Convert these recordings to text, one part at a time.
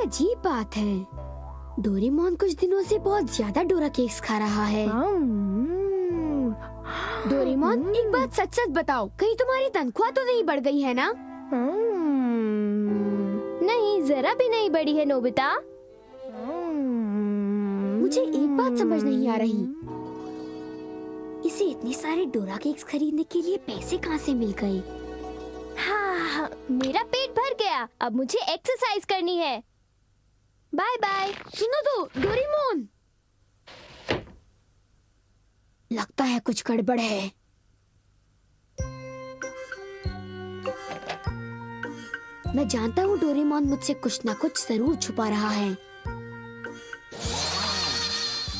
अजीब बात है, डोरेमोन कुछ दिनों से बहुत ज्यादा डोरा केक्स खा रहा है। डोरेमोन, एक बात सच सच बताओ, कहीं तुम्हारी तनख्वाह तो नहीं बढ़ गई है ना? नहीं, जरा भी नहीं बढ़ी है नोबिता। मुझे एक बात समझ नहीं आ रही, इसे इतने सारे डोरा केक्स खरीदने के लिए पैसे कहाँ से मिल गए? हाँ, मेरा पेट भर गया, अब मुझे एक्सरसाइज करनी है। Bye bye. सुनो तो डोरेमोन, लगता है कुछ गड़बड़ है। मैं जानता हूँ डोरेमोन मुझसे कुछ न कुछ जरूर छुपा रहा है।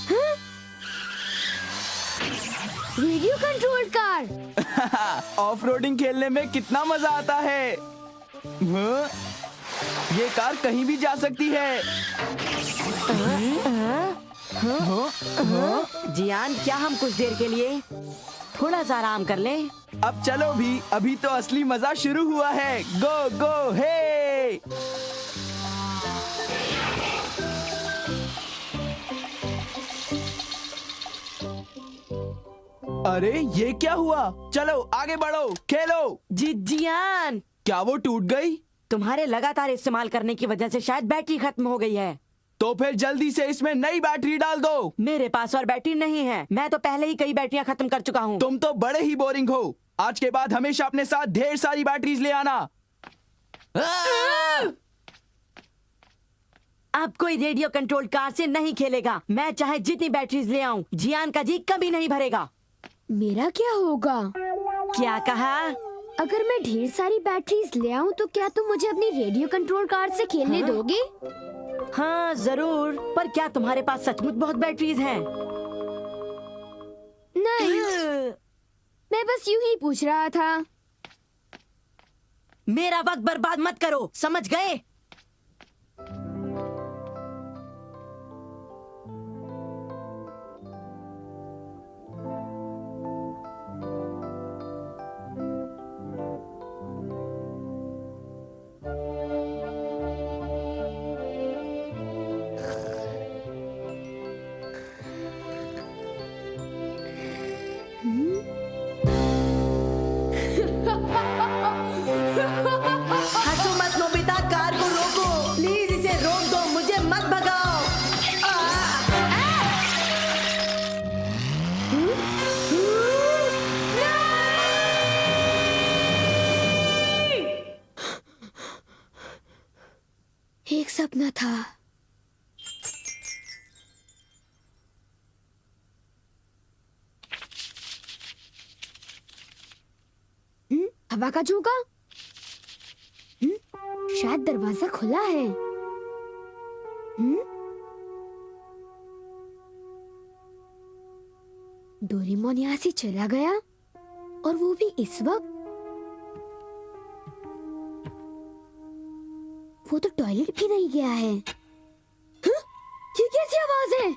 हाँ? Radio controlled car. Off roading खेलने में कितना मजा आता है। हाँ? ये कार कहीं भी जा सकती है। जियान, क्या हम कुछ देर के लिए थोड़ा सा आराम कर लें? अब चलो भी, अभी तो असली मजा शुरू हुआ है। गो गो हे! अरे ये क्या हुआ? चलो आगे बढ़ो, खेलो। जियान, क्या वो टूट गई? तुम्हारे लगातार इस्तेमाल करने की वजह से शायद बैटरी खत्म हो गई है। तो फिर जल्दी से इसमें नई बैटरी डाल दो। मेरे पास और बैटरी नहीं है, मैं तो पहले ही कई बैटरियां खत्म कर चुका हूँ। तुम तो बड़े ही बोरिंग हो। आज के बाद हमेशा अपने साथ ढेर सारी बैटरीज ले आना। अब कोई रेडियो कंट्रोल कार से नहीं खेलेगा। मैं चाहे जितनी बैटरीज ले आऊं, जियान का जी कभी नहीं भरेगा। मेरा क्या होगा? क्या कहा? अगर मैं ढेर सारी बैटरीज ले आऊं तो क्या तुम मुझे अपनी रेडियो कंट्रोल कार से खेलने दोगे? हाँ जरूर, पर क्या तुम्हारे पास सचमुच बहुत बैटरीज हैं? नहीं, मैं बस यूं ही पूछ रहा था। मेरा वक्त बर्बाद मत करो, समझ गए? हंसो मत नोबिता, कार को रोको प्लीज, इसे रोक दो, मुझे मत भगाओ। एक सपना था। हवा का झोंका। शायद दरवाजा खुला है। डोरेमोन यहाँ से चला गया, और वो भी इस वक्त। वो तो टॉयलेट भी नहीं गया है। हाँ? ये कैसी आवाज है?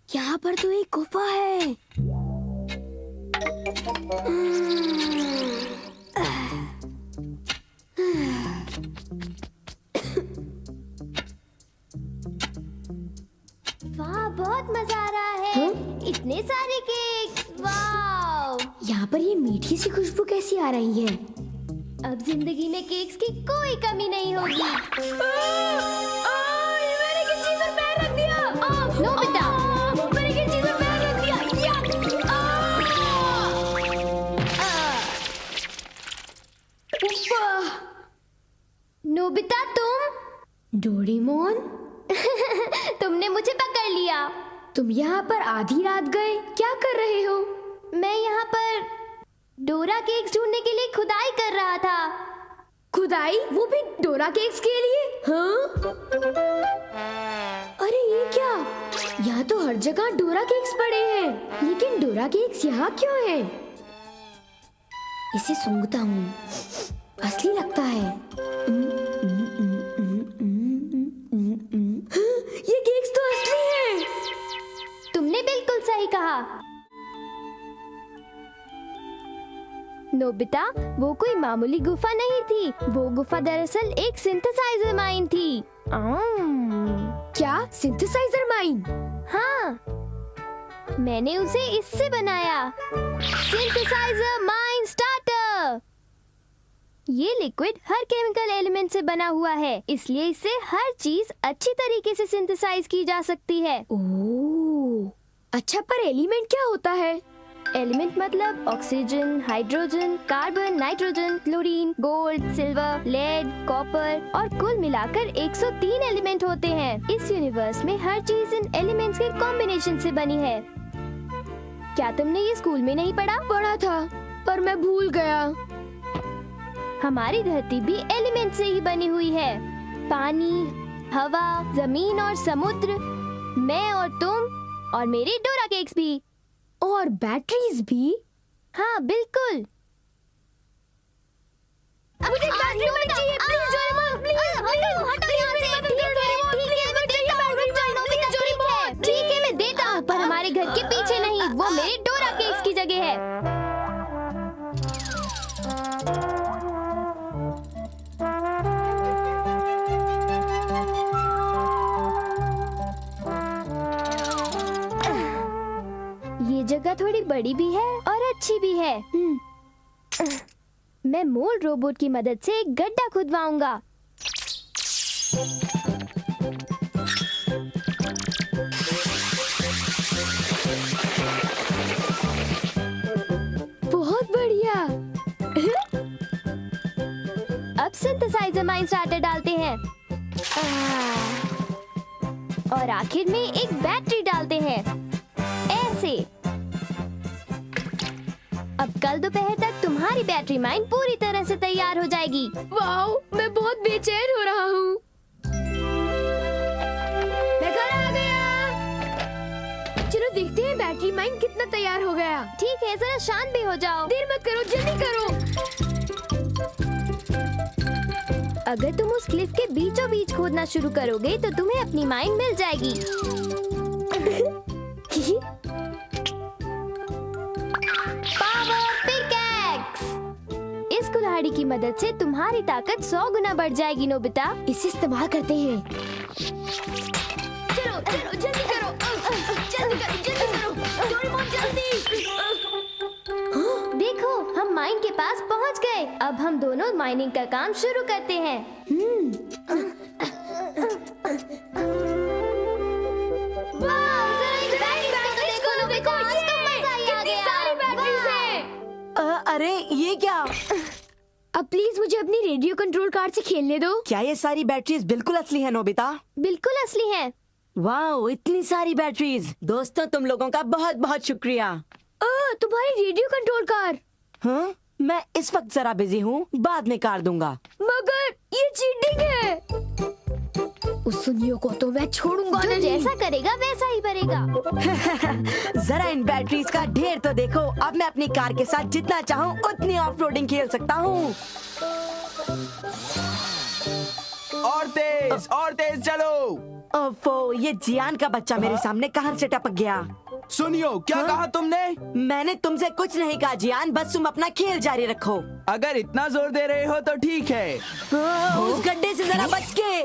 यहाँ पर तो एक गुफा है। वाह, बहुत मजा आ रहा है। इतने सारे केक्स, वाह। यहाँ पर ये मीठी सी खुशबू कैसी आ रही है? अब जिंदगी में केक्स की कोई कमी नहीं होगी। मैंने किस चीज पर पैर रख दिया? नोबिता, मैंने किस चीज पर पैर रख दिया? नोबिता तुम? डोरेमोन, तुमने मुझे पकड़ लिया। तुम यहाँ पर आधी रात गए क्या कर रहे हो? मैं यहाँ पर डोरा केक्स ढूंढने के लिए खुदाई कर रहा था। खुदाई? वो भी डोरा केक्स के लिए? हाँ? अरे ये क्या? यहाँ तो हर जगह डोरा केक्स पड़े हैं, लेकिन डोरा केक्स यहाँ क्यों है? इसे सूंघता हूँ। असली लगता है। ये केक्स तो असली हैं। तुमने बिल्कुल सही कहा। नोबिता, वो कोई मामूली गुफा नहीं थी। वो गुफा दरअसल एक सिंथेसाइजर माइन थी। क्या सिंथेसाइजर माइन? हाँ, मैंने उसे इससे बनाया। Synthesiser mine starter. ये लिक्विड हर केमिकल एलिमेंट से बना हुआ है, इसलिए इससे हर चीज अच्छी तरीके से सिंथेसाइज की जा सकती है। ओह, अच्छा, पर एलिमेंट क्या होता है? एलिमेंट मतलब oxygen, hydrogen, carbon, nitrogen, chlorine, gold, silver, lead, copper और कुल मिलाकर 103 एलिमेंट होते हैं। इस यूनिवर्स में हर चीज इन एलिमेंट्स के कॉम्बिनेशन से बनी है। क्या तुमने ये स्कूल में नहीं पढ़ा? पढ़ा था, पर मैं भूल गया। हमारी धरती भी एलिमेंट से ही बनी हुई है। पानी, हवा, जमीन और समुद्र, मैं और तुम और मेरे डोरा केक्स भी। और बैटरीज भी? हाँ, बिल्कुल। मुझे बैटरी मिल चाहिए, प्लीज डोरेमोन, प्लीज हटो यहाँ से। ठीक है, मैं देता हूँ, पर हमारे घर के पीछे नहीं, वो मेरे डोरा केक्स की जगह है। ये जगह थोड़ी बड़ी भी है और अच्छी भी है। मैं मोल्ड रोबोट की मदद से एक गड्ढा खुदवाऊंगा। बहुत बढ़िया। अब सिंथेसाइजर माइन स्टार्टर डालते हैं और आखिर में एक बैटरी डालते हैं, ऐसे। अब कल दोपहर तक तुम्हारी बैटरी माइन पूरी तरह से तैयार हो जाएगी। वाओ, मैं बहुत बेचैन हो रहा हूँ। मैं घर आ गया। चलो देखते हैं बैटरी माइन कितना तैयार हो गया। ठीक है, जरा शांत भी हो जाओ। देर मत करो, जल्दी करो। अगर तुम उस क्लिफ के बीचों बीच खोदना शुरू करोगे तो तुम्हें अपनी माइन मिल जाएगी। Power pickaxe. इस कुल्हाड़ी की मदद से तुम्हारी ताकत 100 गुना बढ़ जाएगी नोबिता। इसे इस्तेमाल करते हैं। चलो चलो, जल्दी करो, जल्दी करो, जल्दी करो, डोरेमोन जल्दी। देखो, हम माइन के पास पहुंच गए। अब हम दोनों माइनिंग का काम शुरू करते हैं। वाह, जरा इस बैटरीज को देखो, आज तो मजा ही आ गया। सारी बैटरीज हैं। अरे ये क्या? अब प्लीज मुझे अपनी रेडियो कंट्रोल कार से खेलने दो। क्या ये सारी बैटरीज बिल्कुल असली है नोबिता? बिल्कुल असली है। वाह, इतनी सारी बैटरीज। दोस्तों, तुम लोगों का बहुत बहुत शुक्रिया। तुम्हारी रेडियो कंट्रोल कार। हाँ, मैं इस वक्त जरा बिजी हूँ, बाद में कार दूंगा। मगर ये चीटिंग है। उस सुनियो को तो मैं छोड़ूंगा जो नहीं। जैसा करेगा वैसा ही करेगा। जरा इन बैटरीज का ढेर तो देखो। अब मैं अपनी कार के साथ जितना चाहूँ उतनी ऑफ रोडिंग खेल सकता हूँ। और तेज चलो। ओफो, ये जियान का बच्चा मेरे सामने कहाँ से टपक गया? सुनियो, क्या कहा तुमने? मैंने तुमसे कुछ नहीं कहा जियान, बस तुम अपना खेल जारी रखो। अगर इतना जोर दे रहे हो तो ठीक है। उस गड्ढे से जरा बच के।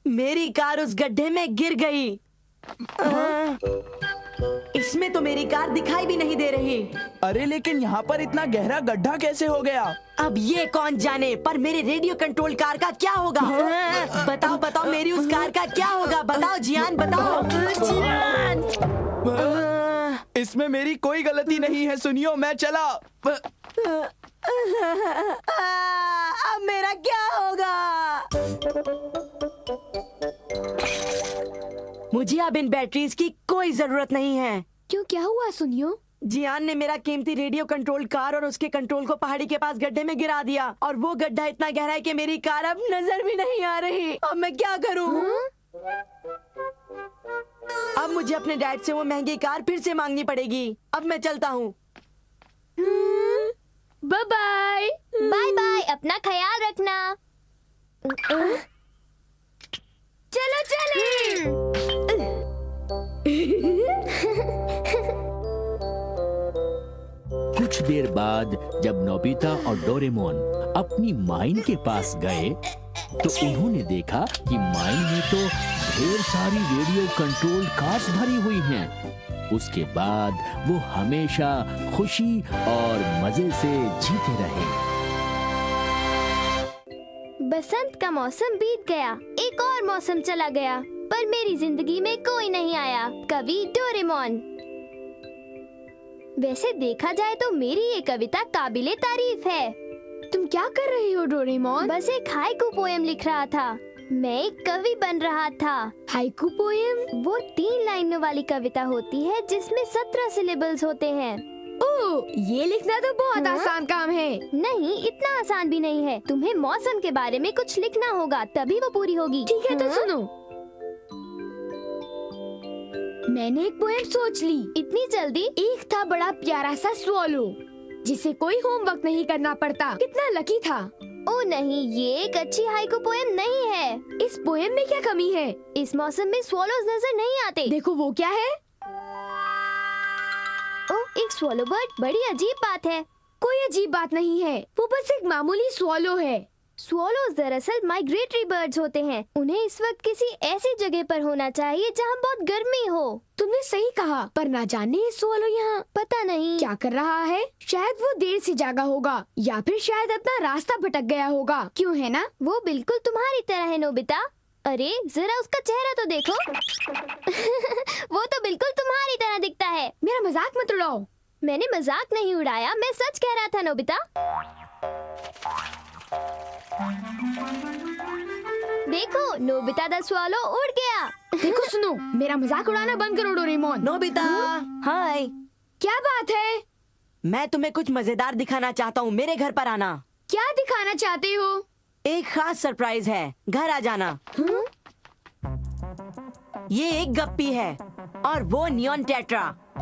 मेरी कार उस गड्ढे में गिर गई। इसमें तो मेरी कार दिखाई भी नहीं दे रही। अरे लेकिन यहाँ पर इतना गहरा गड्ढा कैसे हो गया? अब ये कौन जाने, पर मेरे रेडियो कंट्रोल कार का क्या होगा? बताओ बताओ, मेरी उस कार का क्या होगा? बताओ जियान, बताओ। जियान, इसमें मेरी कोई गलती नहीं है। सुनियो, मैं चला। अब मेरा क्या होगा? मुझे अब इन बैटरीज की कोई जरूरत नहीं है। क्यों, क्या हुआ सुनियो? जियान ने मेरा कीमती रेडियो कंट्रोल कार और उसके कंट्रोल को पहाड़ी के पास गड्ढे में गिरा दिया, और वो गड्ढा इतना गहरा है कि मेरी कार अब नजर भी नहीं आ रही। अब मैं क्या करूं? अब मुझे अपने डैड से वो महंगी कार फिर से मांगनी पड़ेगी। अब मैं चलता हूँ। Bye bye. बाय बाय, अपना ख्याल रखना। चलो चले। कुछ देर बाद जब नोबिता और डोरेमोन अपनी माइन के पास गए तो उन्होंने देखा कि माइन में तो ढेर सारी रेडियो कंट्रोल कार्स भरी हुई हैं। उसके बाद वो हमेशा खुशी और मजे से जीते रहे। बसंत का मौसम बीत गया, एक और मौसम चला गया, पर मेरी जिंदगी में कोई नहीं आया। कवि डोरेमोन। वैसे देखा जाए तो मेरी ये कविता काबिले तारीफ है। तुम क्या कर रही हो डोरेमोन? बस एक हाइकू पोएम लिख रहा था। मैं एक कवि बन रहा था। Haiku poem? वो 3 लाइनों वाली कविता होती है जिसमें 17 सिलेबल्स होते हैं। ओह, ये लिखना तो बहुत आसान काम है। नहीं, इतना आसान भी नहीं है। तुम्हें मौसम के बारे में कुछ लिखना होगा, तभी वो पूरी होगी। ठीक है तो सुनो, मैंने एक पोएम सोच ली। इतनी जल्दी? एक था बड़ा प्यारा सा स्वॉलो जिसे कोई होमवर्क नहीं करना पड़ता। कितना लकी था। ओ नहीं, ये एक अच्छी हाइकू पोएम नहीं है। इस पोएम में क्या कमी है? इस मौसम में स्वॉलोज नजर नहीं आते। देखो वो क्या है। ओ, एक स्वॉलो बर्ड। बड़ी अजीब बात है। कोई अजीब बात नहीं है, वो बस एक मामूली स्वॉलो है। स्वॉलोज दरअसल माइग्रेटरी बर्ड्स होते हैं। उन्हें इस वक्त किसी ऐसी जगह पर होना चाहिए जहाँ बहुत गर्मी हो। तुमने सही कहा, पर ना जाने ये स्वॉलो यहाँ पता नहीं क्या कर रहा है। शायद वो देर से जागा होगा या फिर शायद अपना रास्ता भटक गया होगा। क्यों, है ना? वो बिल्कुल तुम्हारी तरह है नोबिता। अरे जरा उसका चेहरा तो देखो। वो तो बिल्कुल तुम्हारी तरह दिखता है। मेरा मजाक मत उड़ाओ। मैंने मजाक नहीं उड़ाया, मैं सच कह रहा था नोबिता। देखो, नोबिता द स्वॉलो उड़ गया। देखो सुनो, मेरा मजाक उड़ाना बंद करो डोरेमोन। नोबिता, हाय। क्या बात है? मैं तुम्हें कुछ मजेदार दिखाना चाहता हूँ, मेरे घर पर आना। क्या दिखाना चाहते हो? एक खास सरप्राइज है, घर आ जाना। ये एक गप्पी है और वो नियॉन टेट्रा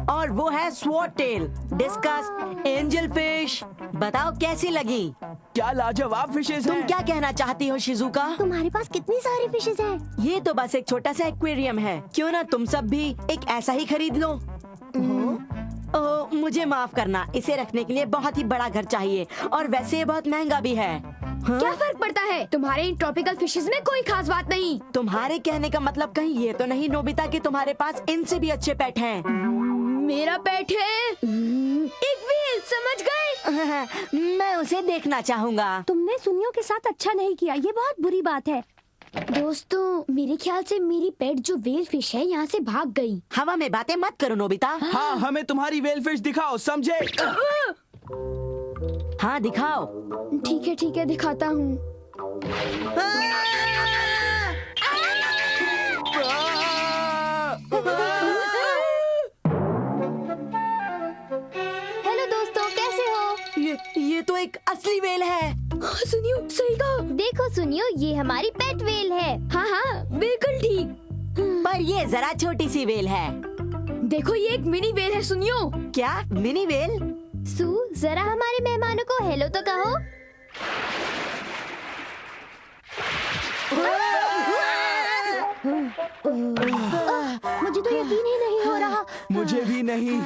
और वो है स्वॉट टेल, डिस्कस, एंजल फिश। बताओ कैसी लगी? क्या लाजवाब फिशेस तुम हैं। क्या कहना चाहती हो शिजुका? तुम्हारे पास कितनी सारी फिशेस हैं? ये तो बस एक छोटा सा एक्वेरियम है। क्यों ना तुम सब भी एक ऐसा ही खरीद लो? ओह, मुझे माफ करना, इसे रखने के लिए बहुत ही बड़ा घर चाहिए और वैसे ये बहुत महंगा भी है। हाँ? क्या फर्क पड़ता है? तुम्हारे इन ट्रॉपिकल फिशेस में कोई खास बात नहीं। तुम्हारे कहने का मतलब कहीं ये तो नहीं नोबिता कि तुम्हारे पास इनसे भी अच्छे पेट हैं? मेरा पेट है एक व्हेल, समझ गए? मैं उसे देखना चाहूँगा। तुमने सुनियो के साथ अच्छा नहीं किया, ये बहुत बुरी बात है। दोस्तों, मेरे ख्याल से मेरी पेट जो व्हेल फिश है यहाँ से भाग गई। हवा में बातें मत करो नोबिता। हाँ, हमें तुम्हारी वेल फिश दिखाओ, समझे? हाँ दिखाओ। ठीक है, दिखाता हूँ। हेलो दोस्तों, कैसे हो? ये तो एक असली व्हेल है। सुनियो, सही कहा। देखो सुनियो, ये हमारी पेट व्हेल है। हाँ, बिल्कुल ठीक। पर ये जरा छोटी सी व्हेल है। देखो, ये एक मिनी व्हेल है। सुनियो। क्या मिनी व्हेल? सू, जरा हमारे मेहमानों को हेलो तो कहो। मुझे तो यकीन ही नहीं हो रहा। मुझे भी नहीं।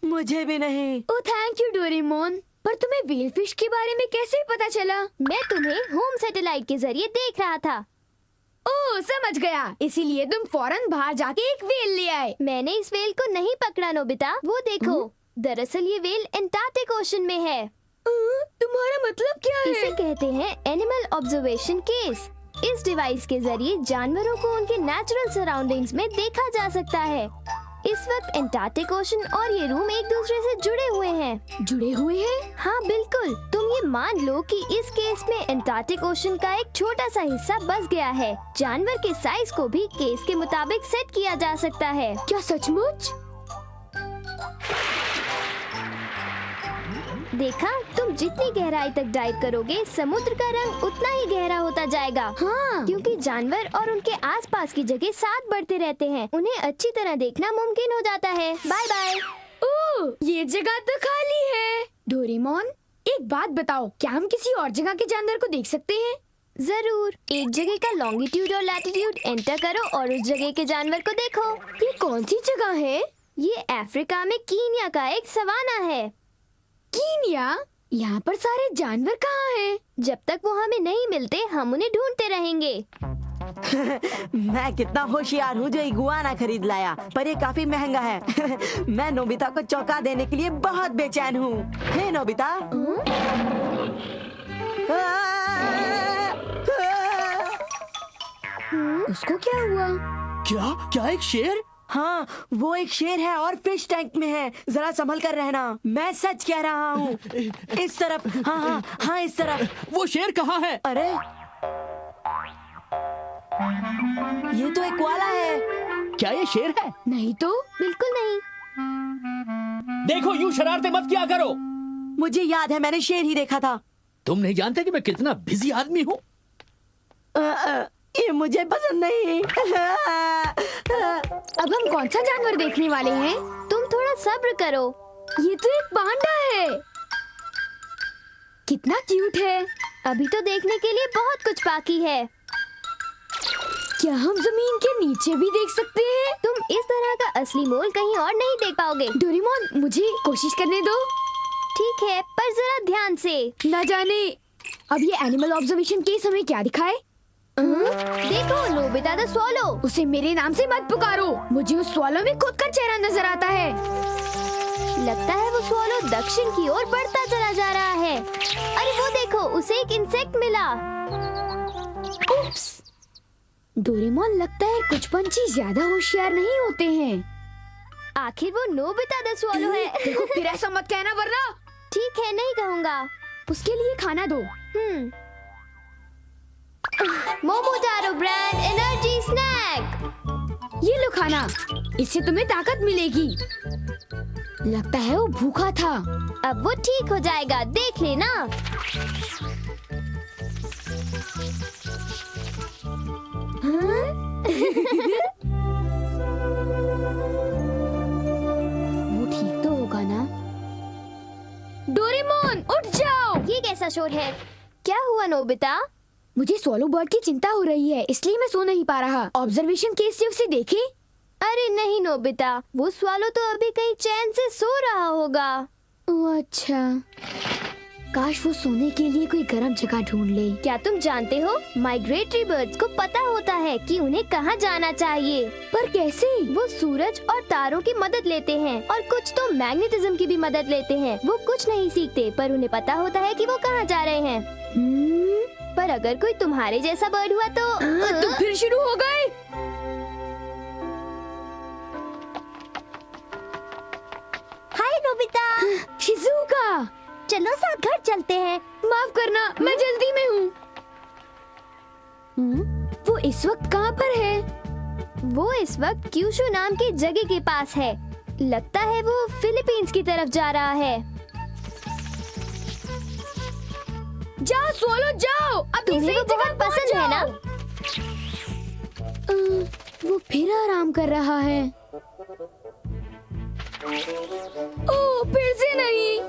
मुझे भी नहीं। ओह, थैंक यू डोरेमोन। पर तुम्हें व्हेल फिश के बारे में कैसे पता चला? मैं तुम्हें होम सैटेलाइट के जरिए देख रहा था। ओह, समझ गया। इसीलिए तुम फौरन बाहर जाके एक व्हेल ले आए। मैंने इस व्हेल को नहीं पकड़ा नोबिता, वो देखो। दरअसल ये व्हेल एंटार्क्टिक ओशन में है। तुम्हारा मतलब क्या है? इसे कहते हैं एनिमल ऑब्जर्वेशन केस। इस डिवाइस के जरिए जानवरों को उनके नेचुरल सराउंडिंग्स में देखा जा सकता है। इस वक्त एंटार्क्टिक ओशन और ये रूम एक दूसरे से जुड़े हुए हैं। जुड़े हुए हैं? हाँ बिल्कुल। तुम ये मान लो कि इस केस में एंटार्क्टिक ओशन का एक छोटा सा हिस्सा बच गया है। जानवर के साइज को भी केस के मुताबिक सेट किया जा सकता है। क्या सचमुच? देखा, तुम जितनी गहराई तक डाइव करोगे समुद्र का रंग उतना ही गहरा होता जाएगा। हाँ। क्योंकि जानवर और उनके आसपास की जगह साथ बढ़ते रहते हैं, उन्हें अच्छी तरह देखना मुमकिन हो जाता है। Bye bye. ओह, ये जगह तो खाली है। डोरेमोन, एक बात बताओ, क्या हम किसी और जगह के जानवर को देख सकते हैं? जरूर। एक जगह का लॉन्गिट्यूड और लैटिट्यूड एंटर करो और उस जगह के जानवर को देखो। ये कौन सी जगह है? ये अफ्रीका में कीनिया का एक सवाना है। कीनिया? यहाँ पर सारे जानवर कहाँ हैं? जब तक वो हमें नहीं मिलते हम उन्हें ढूंढते रहेंगे। मैं कितना होशियार हूँ जो इगुआना खरीद लाया, पर ये काफी महंगा है। मैं नोबिता को चौंका देने के लिए बहुत बेचैन हूँ। हे नोबिता। उसको क्या हुआ? क्या क्या एक शेर? हाँ, वो एक शेर है और फिश टैंक में है। जरा संभल कर रहना, मैं सच कह रहा हूँ। इस तरफ। हाँ हाँ हाँ, इस तरफ। वो शेर कहाँ है? अरे, ये तो एक कोआला है। क्या ये शेर है? नहीं तो। बिल्कुल नहीं। देखो, यूं शरारतें मत किया करो। मुझे याद है, मैंने शेर ही देखा था। तुम नहीं जानते कि मैं कितना बिजी आदमी हूँ? ये मुझे पसंद नहीं। अब हम कौन सा जानवर देखने वाले हैं? तुम थोड़ा सब्र करो। ये तो एक पांडा है। कितना क्यूट है। अभी तो देखने के लिए बहुत कुछ बाकी है। क्या हम जमीन के नीचे भी देख सकते हैं? तुम इस तरह का असली मोल कहीं और नहीं देख पाओगे। डोरेमोन, मुझे कोशिश करने दो। ठीक है, पर जरा ध्यान से। न जाने अब ये एनिमल ऑब्जर्वेशन केस हमें क्या दिखाए? देखो, नोबिता द स्वॉलो। उसे मेरे नाम से मत पुकारो। मुझे उस स्वॉलो में खुद का चेहरा नजर आता है। लगता है वो स्वॉलो दक्षिण की ओर बढ़ता चला जा रहा है। अरे वो देखो, उसे एक इंसेक्ट मिला। उप्स। डोरेमोन, लगता है कुछ पंछी ज्यादा होशियार नहीं होते हैं। आखिर वो नोबिता द स्वॉलो है। देखो, फिर ऐसा मत कहना वरना। ठीक है, नहीं कहूँगा। उसके लिए खाना दो। मोमोटारो ब्रांड एनर्जी स्नैक। ये लो खाना, इससे तुम्हें ताकत मिलेगी। लगता है वो भूखा था। अब वो ठीक हो जाएगा, देख लेना। वो ठीक तो होगा ना? डोरेमोन, उठ जाओ। ये कैसा शोर है? क्या हुआ नोबिता? मुझे स्वॉलो बर्ड की चिंता हो रही है, इसलिए मैं सो नहीं पा रहा। ऑब्जर्वेशन केस से उसे देखे? अरे नहीं नोबिता, वो स्वॉलो तो अभी कहीं चैन से सो रहा होगा। ओह अच्छा, काश वो सोने के लिए कोई गर्म जगह ढूंढ ले। क्या तुम जानते हो, माइग्रेटरी बर्ड्स को पता होता है कि उन्हें कहाँ जाना चाहिए। पर कैसे? वो सूरज और तारों की मदद लेते हैं और कुछ तो मैग्नेटिज्म की भी मदद लेते हैं। वो कुछ नहीं सीखते, पर उन्हें पता होता है कि वो कहाँ जा रहे हैं। पर अगर कोई तुम्हारे जैसा बर्ड हुआ तो फिर शुरू हो गए। हाय नोबिता। शिजुका, चलो साथ घर चलते हैं। माफ करना, मैं जल्दी में हूँ। वो इस वक्त कहाँ पर है? वो इस वक्त क्यूशू नाम की जगह के पास है। लगता है वो फिलीपींस की तरफ जा रहा है। जाओ स्वॉलो, जाओ। अपनी तुम्हें सही वो जगह बहुत पसंद है ना? वो फिर आराम कर रहा है। ओह, फिर से नहीं।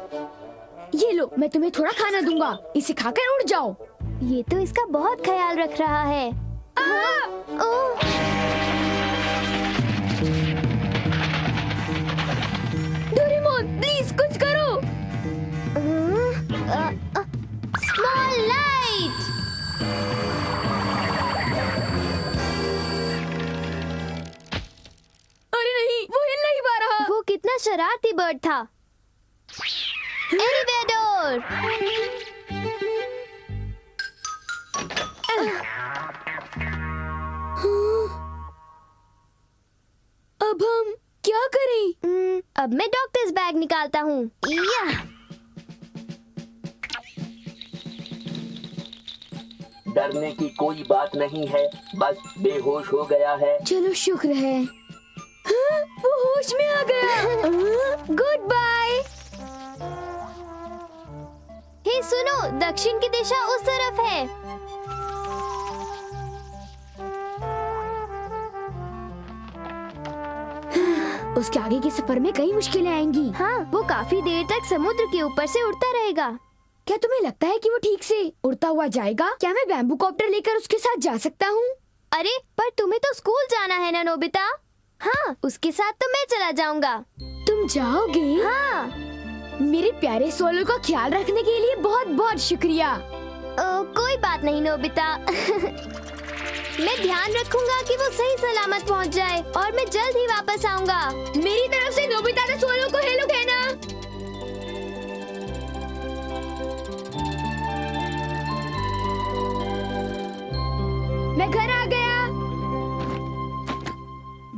ये लो, मैं तुम्हें थोड़ा खाना दूंगा, इसे खाकर उड़ जाओ। ये तो इसका बहुत ख्याल रख रहा है। ओह, डोरेमोन, प्लीज कुछ करो। Small light. अरे नहीं, वो हिल नहीं पा रहा। वो कितना शरारती बर्ड था। एलिवेडोर। अब हम क्या करें? अब मैं डॉक्टर्स बैग निकालता हूँ। डरने की कोई बात नहीं है, बस बेहोश हो गया है। चलो शुक्र है। हाँ, वो होश में आ गया। Good bye. हे सुनो, दक्षिण की दिशा उस तरफ है। उसके आगे के सफर में कई मुश्किलें आएंगी। हाँ, वो काफी देर तक समुद्र के ऊपर से उड़ता रहेगा। क्या तुम्हें लगता है कि वो ठीक से उड़ता हुआ जाएगा? क्या मैं बैम्बू कॉप्टर लेकर उसके साथ जा सकता हूँ? अरे पर तुम्हें तो स्कूल जाना है ना नोबिता। हाँ, उसके साथ तो मैं चला जाऊंगा। तुम जाओगे? हाँ। मेरे प्यारे सोलो का ख्याल रखने के लिए बहुत बहुत शुक्रिया। कोई बात नहीं नोबिता। मैं ध्यान रखूंगा कि वो सही सलामत पहुंच जाए और मैं जल्द ही वापस आऊंगा। मेरी तरफ से नोबिता ने सोलो को हेलो कहना। मैं घर आ गया।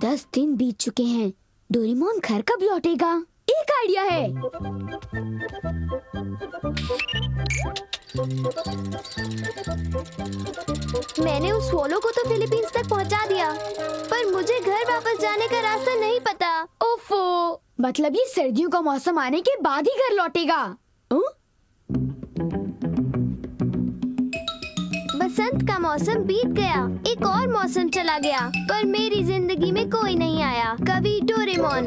10 दिन बीत चुके हैं। डोरेमोन घर कब लौटेगा? एक आइडिया है। मैंने उस स्वॉलो को तो फिलीपींस तक पहुंचा दिया, पर मुझे घर वापस जाने का रास्ता नहीं पता। ओफो, मतलब ये सर्दियों का मौसम आने के बाद ही घर लौटेगा। बसंत का मौसम बीत गया, एक और मौसम चला गया, पर मेरी जिंदगी में कोई नहीं आया। कभी डोरेमोन।